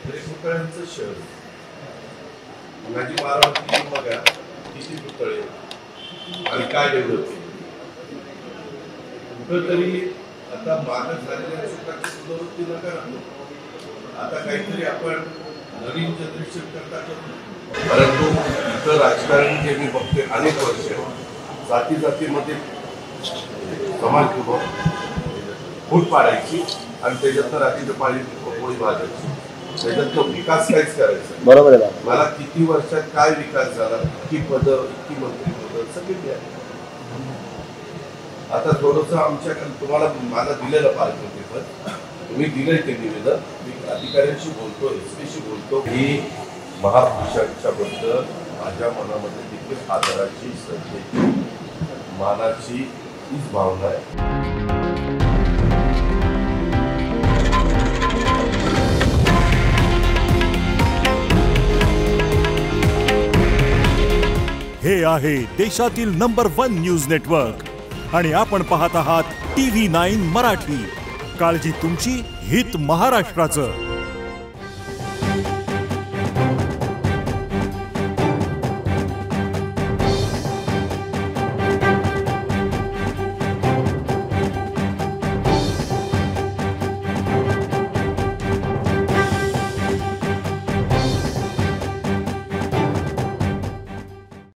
तरी पुतळ्यांचं शहर. माझी बारामती बघा किती पुतळे आणि काय डेव्हलप केलं. कुठंतरी आता मानक झालेल्या चुकाची सुधारती नका. आता काहीतरी आपण नवीन जनरेशन करता करू. परंतु इथं राजकारण जे मी बघते अनेक वर्ष जाती जातीमध्ये समाज फूट पाडायची आणि त्याच्यात रात्रीचं पाणी पोळी भाजायची. त्याच्यात तो विकास काहीच करायचा. बरोबर आहे. मला किती वर्षात काय विकास झाला, इतकी पदं, इतकी मंत्रिपदं सगळी आहे. आता थोडंसं आमच्याकडे तुम्हाला मला दिलेलं पालकमंत्रीपद, तुम्ही दिलंय ते निवेदन. मी अधिकाऱ्यांशी बोलतो, एसपीशी बोलतो की महापुरुषांच्या बद्दल माझ्या मनामध्ये देखील आदराची, श्रद्धेची, मानाची हीच भावना आहे. हे आहे देशातील नंबर 1 न्यूज नेटवर्क आणि आपण पाहत आहात TV9 मराठी. काळजी तुमची, हित महाराष्ट्राचं.